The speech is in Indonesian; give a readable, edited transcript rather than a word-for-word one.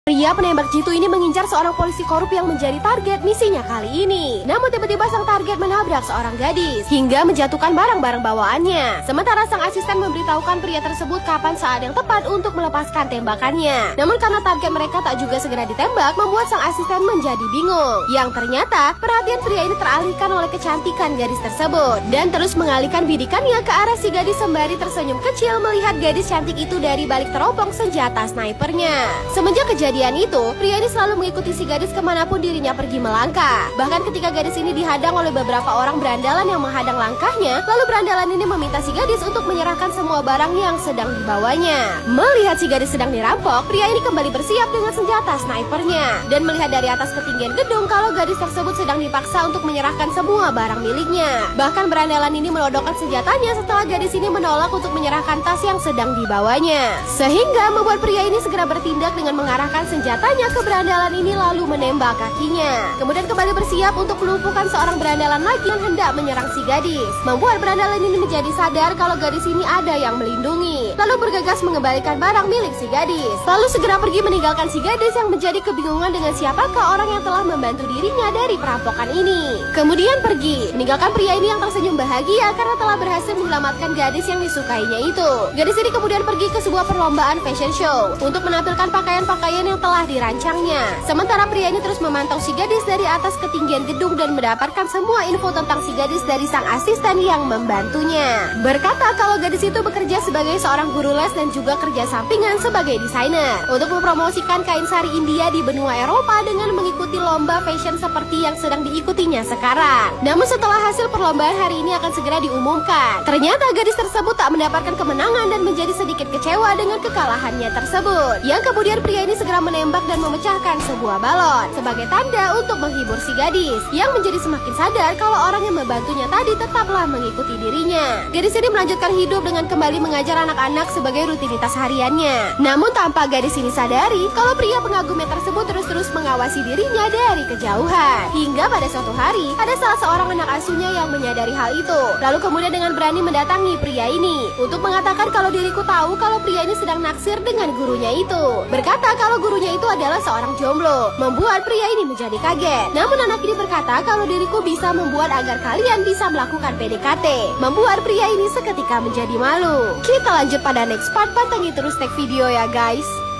Pria penembak jitu ini mengincar seorang polisi korup yang menjadi target misinya kali ini. Namun tiba-tiba sang target menabrak seorang gadis hingga menjatuhkan barang-barang bawaannya. Sementara sang asisten memberitahukan pria tersebut kapan saat yang tepat untuk melepaskan tembakannya. Namun karena target mereka tak juga segera ditembak, membuat sang asisten menjadi bingung. Yang ternyata perhatian pria ini teralihkan oleh kecantikan gadis tersebut dan terus mengalihkan bidikannya ke arah si gadis sembari tersenyum kecil melihat gadis cantik itu dari balik teropong senjata snipernya. Semenjak kejadian itu, pria ini selalu mengikuti si gadis kemanapun dirinya pergi melangkah. Bahkan ketika gadis ini dihadang oleh beberapa orang berandalan yang menghadang langkahnya, lalu berandalan ini meminta si gadis untuk menyerahkan semua barang yang sedang dibawanya. Melihat si gadis sedang dirampok, pria ini kembali bersiap dengan senjata snipernya dan melihat dari atas ketinggian gedung kalau gadis tersebut sedang dipaksa untuk menyerahkan semua barang miliknya. Bahkan berandalan ini menodongkan senjatanya setelah gadis ini menolak untuk menyerahkan tas yang sedang dibawanya, sehingga membuat pria ini segera bertindak dengan mengarahkan senjatanya ke berandalan ini lalu menembak kakinya. Kemudian kembali bersiap untuk melumpuhkan seorang berandalan lagi yang hendak menyerang si gadis. Membuat berandalan ini menjadi sadar kalau gadis ini ada yang melindungi, lalu bergegas mengembalikan barang milik si gadis. Lalu segera pergi meninggalkan si gadis yang menjadi kebingungan dengan siapakah orang yang telah membantu dirinya dari perampokan ini. Kemudian pergi meninggalkan pria ini yang tersenyum bahagia karena telah berhasil menyelamatkan gadis yang disukainya itu. Gadis ini kemudian pergi ke sebuah perlombaan fashion show untuk menampilkan pakaian-pakaian yang telah dirancangnya. Sementara pria ini terus memantau si gadis dari atas ketinggian gedung dan mendapatkan semua info tentang si gadis dari sang asisten yang membantunya. Berkata kalau gadis itu bekerja sebagai seorang guru les dan juga kerja sampingan sebagai desainer untuk mempromosikan kain sari India di benua Eropa dengan mengikuti lomba fashion seperti yang sedang diikutinya sekarang. Namun setelah hasil perlombaan hari ini akan segera diumumkan, ternyata gadis tersebut tak mendapatkan kemenangan dan menjadi sedikit kecewa dengan kekalahannya tersebut. Yang kemudian pria ini segera menembak dan memecahkan sebuah balon sebagai tanda untuk menghibur si gadis yang menjadi semakin sadar kalau orang yang membantunya tadi tetaplah mengikuti dirinya. Gadis ini melanjutkan hidup dengan kembali mengajar anak-anak sebagai rutinitas hariannya. Namun tanpa gadis ini sadari kalau pria pengagumnya tersebut terus-terus mengawasi dirinya dari kejauhan. Hingga pada suatu hari ada salah seorang anak asuhnya yang menyadari hal itu, lalu kemudian dengan berani mendatangi pria ini untuk mengatakan kalau diriku tahu kalau pria ini sedang naksir dengan gurunya itu. Berkata kalau gurunya itu adalah seorang jomblo, membuat pria ini menjadi kaget. Namun anak ini berkata kalau diriku bisa membuat agar kalian bisa melakukan PDKT, membuat pria ini seketika menjadi malu. Kita lanjut pada next part, pantengin terus tag video ya guys.